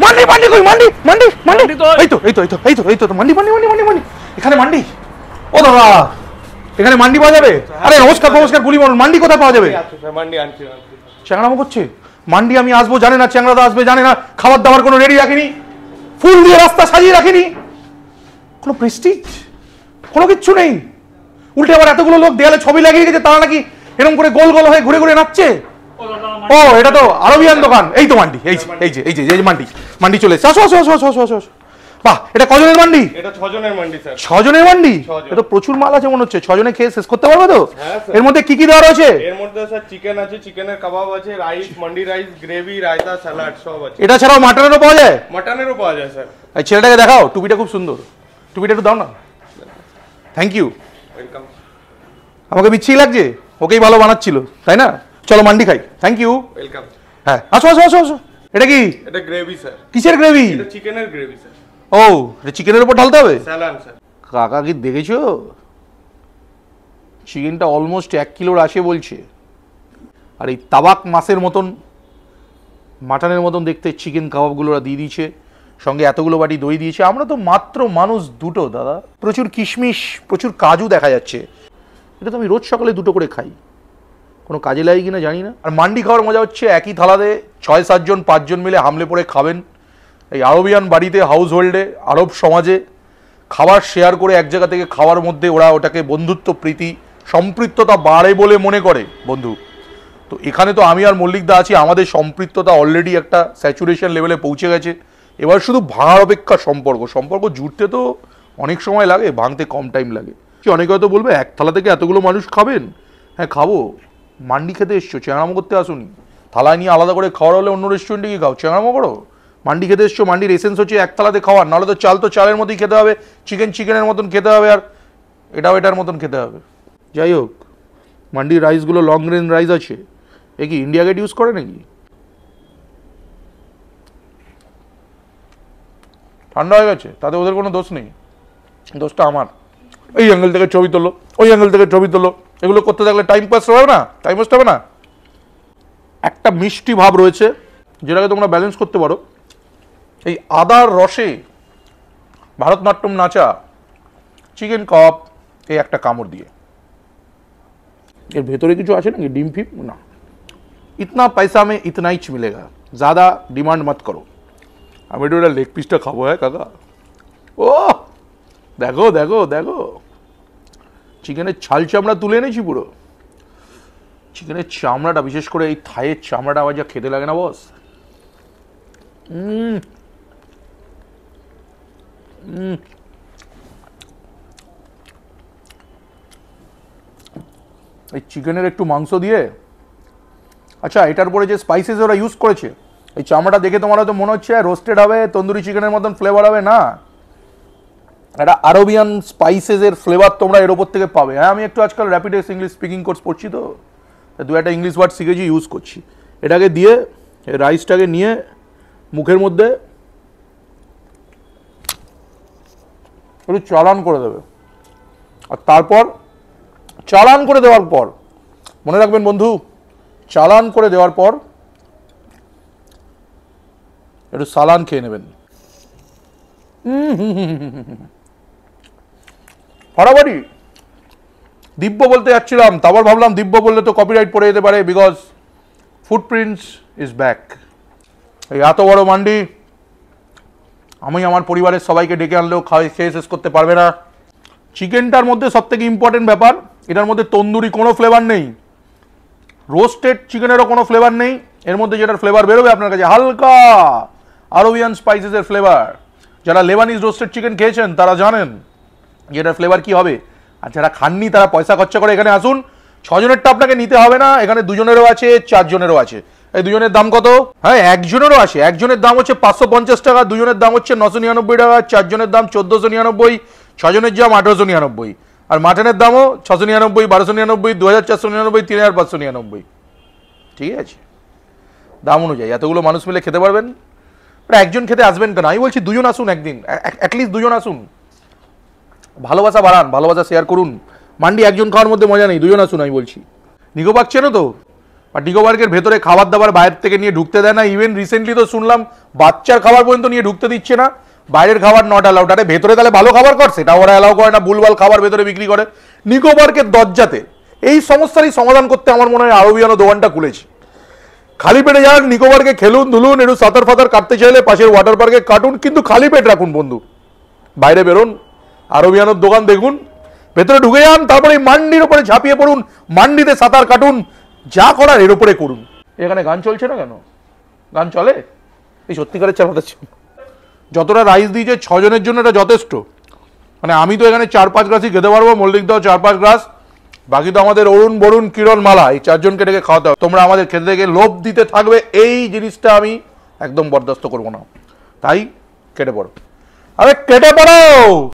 মান্ডি মান্ডি কই মান্ডি মান্ডি মান্ডি এই তো মান্ডি মান্ডি মান্ডি মান্ডি মান্ডি এখানে মান্ডি। ও দাদা এখানে মান্ডি পাওয়া যাবে? আরে নমস্কার নমস্কার গুলি মারুন, মান্ডি কোথায় পাওয়া যাবে? মান্ডি আনছি। চ্যাংড়ামো করছে? মান্ডি আমি আসবো জানে না, চ্যাংড়াদা আসবে জানে না, খাবার দাবার কোনো রেডি রাখিনি, ফুল দিয়ে রাস্তা সাজিয়ে রাখিনি, কোনো প্রেস্টিজ কোনো কিচ্ছু নেই। উল্টে আবার এতগুলো লোক দেয়ালে ছবি লাগিয়ে গেছে, তারা নাকি এরকম করে গোল গোল হয়ে ঘুরে ঘুরে নাচছে। ও এটা তো আরবিয়ান দোকান। এই তো মান্ডি, এই যে মান্ডি, মান্ডি চলে এসেছে। আসো আসো আসো আসো আসো আসো। বাহ, এটা কজনের মান্ডি? এটা 6 জনের মান্ডি স্যার। 6 জনের মান্ডি? এটা প্রচুর মাল আছে মনে হচ্ছে। 6 জনে খেয়ে শেষ করতে পারবে তো? এর মধ্যে কি কি দেওয়া রয়েছে? এর মধ্যে স্যার চিকেন আছে, চিকেনের কাবাব আছে, rice, mandi rice, gravy, raita, salad সব আছে। এটা ছাড়াও মাটনেরও পাওয়া যায়? মাটনেরও পাওয়া যায় স্যার। এই ছেলেটাকে দেখাও, টুপিটা খুব সুন্দর, টুপিটা একটু দাও না। Thank you. ওয়েলকাম। আমাকে বিচ্ছি লাগছে, ওকেই ভালো বানাচ্ছিল তাই না? চলো মান্ডি খাই। Thank you. ওয়েলকাম। হ্যাঁ আসো আসো আসো আসো। এটা কি? এটা গ্রেভি স্যার। কিসের গ্রেভি? এটা চিকেনের গ্রেভি স্যার। ও এটা চিকেনের উপর ঢালতে হবে? Salad sir. কাকা কি দেখেছো? চিকেনটা অলমোস্ট 1 কিলোর আসে বলছে। আর এই তাবাক মাছের মতন মাটনের মতন দেখতে চিকেন কাবাবগুলো ওরা দিয়ে দিয়েছে, সঙ্গে এতগুলো বাটি দই দিয়েছে। আমরা তো মাত্র মানুষ দুটো দাদা, প্রচুর কিশমিশ প্রচুর কাজু দেখা যাচ্ছে। এটা তো আমি রোজ সকালে 2টো করে খাই, কোনো কাজে লাগে কিনা জানি না। আর মান্ডি খাওয়ার মজা হচ্ছে একই থালাতে 6-7 জন 5 জন মিলে হামলে পড়ে খাবেন। এই আরবিয়ান বাড়িতে, হাউস হোল্ডে, আরব সমাজে খাবার শেয়ার করে এক জায়গা থেকে খাওয়ার মধ্যে ওরা ওটাকে বন্ধুত্ব, প্রীতি, সম্পৃক্ততা বাড়ে বলে মনে করে বন্ধু। তো এখানে তো আমি আর মল্লিকদা আছি, আমাদের সম্পৃক্ততা অলরেডি একটা স্যাচুরেশন লেভেলে পৌঁছে গেছে। এবার শুধু ভাঙার অপেক্ষা সম্পর্ক জুড়তে তো অনেক সময় লাগে, ভাঙতে কম টাইম লাগে। অনেকে হয়তো বলবে এক থালা থেকে এতগুলো মানুষ খাবেন। হ্যাঁ খাবো, মান্ডি খেতে এসছো, চ্যাংড়ামো করতে আসুনি। থালায় নিয়ে আলাদা করে খাওয়ার হলে অন্য রেস্টুরেন্টে গিয়ে খাও, চ্যাংড়ামো করো। মান্ডি খেতে এসছো, মান্ডির এসেন্স হচ্ছে এক থালাতে খাওয়ার, নাহলে তো চালের মতোই খেতে হবে, চিকেনের মতন খেতে হবে, আর এটাও এটার মতন খেতে হবে। যাই হোক, মান্ডির রাইসগুলো লং রেঞ্জ রাইস আছে। এ কি ইন্ডিয়া গেট ইউজ করে নাকি? ঠান্ডা হয়ে গেছে, তাতে ওদের কোনো দোষ নেই, দোষটা আমার। এই অ্যাঙ্গেল থেকে ছবি তোলো, ওই অ্যাঙ্গেল থেকে ছবি তোলো, এগুলো করতে থাকলে টাইম পাস হবে না, টাইম ওয়েস্ট হবে না। একটা মিষ্টি ভাব রয়েছে যেটাকে তোমরা ব্যালেন্স করতে পারো। এই আদার রসে ভারতনাট্যম নাচা চিকেন কাবাব, এই একটা কামড় দিয়ে। এর ভেতরে কিছু আছে নাকি ডিম ফিম? না। ইতনা পয়সা মে ইতনাই মিলেগা, ज़्यादा ডিমান্ড মত করো। আমি একটু ওটা লেগ পিসটা খাবো। হ্যাঁ কাকা, ও দেখো দেখো দেখো, চিকেনের ছাল চামড়া তুলে এনেছি পুরো। চিকেনের চামড়াটা, বিশেষ করে এই থাইয়ের চামড়াটা আবার যা খেতে লাগে না বস। এই চিকেনের একটু মাংস দিয়ে, আচ্ছা এটার পরে যে স্পাইসেস ওরা ইউজ করেছে, এই চামড়াটা দেখে তোমার হয়তো মনে হচ্ছে রোস্টেড হবে, তন্দুরি চিকেনের মতন ফ্লেভার হবে, না, একটা আরবিয়ান স্পাইসেসের ফ্লেভার তোমরা এর ওপর থেকে পাবে। হ্যাঁ আমি একটু আজকাল র্যাপিডেক্স ইংলিশ স্পিকিং কোর্স পড়ছি, তো 2-একটা ইংলিশ ওয়ার্ড শিখেছি, ইউজ করছি। এটাকে দিয়ে রাইসটাকে নিয়ে মুখের মধ্যে একটু চালান করে দেবে, আর তারপর চালান করে দেওয়ার পর, মনে রাখবেন বন্ধু, চালান করে দেওয়ার পর একটু সালান খেয়ে নেবেন। ফাটাফাটি। দিব্য বলতে যাচ্ছিলাম, তারপর ভাবলাম দিব্য বললে তো কপিরাইট পড়ে যেতে পারে, বিকজ ফুটপ্রিন্টস ইজ ব্যাক। এই এত বড় মান্ডি আমি আমার পরিবারের সবাইকে ডেকে আনলেও খেয়ে শেষ করতে পারবে না। চিকেনটার মধ্যে সব থেকে ইম্পর্টেন্ট ব্যাপার, এটার মধ্যে তন্দুরি কোনো ফ্লেভার নেই, রোস্টেড চিকেনেরও কোনো ফ্লেভার নেই। এর মধ্যে যেটার ফ্লেভার বেরোবে আপনার কাছে হালকা আরবিয়ান স্পাইসেসের ফ্লেভার। যারা লেবানিজ রোস্টেড চিকেন খেয়েছেন তারা জানেন যে এটার ফ্লেভার কী হবে। আর যারা খাননি তারা পয়সা খরচা করে এখানে আসুন। 6 জনেরটা আপনাকে নিতে হবে না, এখানে 2 জনেরও আছে, 4 জনেরও আছে। এই 2 জনের দাম কত? হ্যাঁ 1 জনেরও আছে, 1 জনের দাম হচ্ছে 550 টাকা, 2 জনের দাম হচ্ছে 999 টাকা, 4 জনের দাম 1499, 6 জনের দাম 1899, আর মাটনের দামও 699, 1299, 2499, 3599। ঠিক আছে, দাম অনুযায়ী এতগুলো মানুষ মিলে খেতে পারবেন। প্রায় 1 জন খেতে আসবেন কেন? আমি বলছি 2 জন আসুন, একদিন অ্যাটলিস্ট 2 জন আসুন, ভালোবাসা বাড়ান, ভালোবাসা শেয়ার করুন। মান্ডি 1 জন খাওয়ার মধ্যে মজা নেই, 2 জন আসুন আমি বলছি। নিকো পাক চেনো তো? বা নিকোবর্গের ভেতরে খাবার দাবার বাইরে থেকে নিয়ে ঢুকতে দেয় না। ইভেন রিসেন্টলি তো শুনলাম বাচ্চার খাবার পর্যন্ত নিয়ে ঢুকতে দিচ্ছে না, বাইরের খাবার নট অ্যালাউড। আরে ভেতরে তাহলে ভালো খাবার কর, সেটা ওরা অ্যালাউ করে না, ভুলভাল খাবার ভেতরে বিক্রি করে। নিকোবর্গের দরজাতে এই সমস্যারই সমাধান করতে আমার মনে হয় আরবিয়ানো দোকানটা খুলেছে। খালি পেটে যান, নিকোবর্গে খেলুন ধুলুন, একটু সাঁতার ফাতার কাটতে চাইলে পাশের ওয়াটার পার্কে কাটুন, কিন্তু খালি পেট রাখুন বন্ধু। বাইরে বেরোন, আরবিয়ানোর দোকান দেখুন, ভেতরে ঢুকে যান, তারপরে এই মান্ডির ওপরে ঝাঁপিয়ে পড়ুন, মান্ডিতে সাঁতার কাটুন, যা করার এর উপরে করুন। এখানে গান চলছে না কেন? গান চলে? এই সত্যিকারের চালাতে যতটা রাইস দিয়েছে 6 জনের জন্য এটা যথেষ্ট। মানে আমি তো এখানে 4-5 গ্লাসই খেতে পারবো, মল্লিক দাও 4-5 গ্লাস, বাকি তো আমাদের অরুণ বরুণ কিরণ মালা এই 4 জনকে ডেকে খাওয়াতে হবে। তোমরা আমাদের খেতে থেকে লোভ দিতে থাকবে, এই জিনিসটা আমি একদম বরদাস্ত করবো না। তাই কেটে পড়ো, আরে কেটে পড়ো।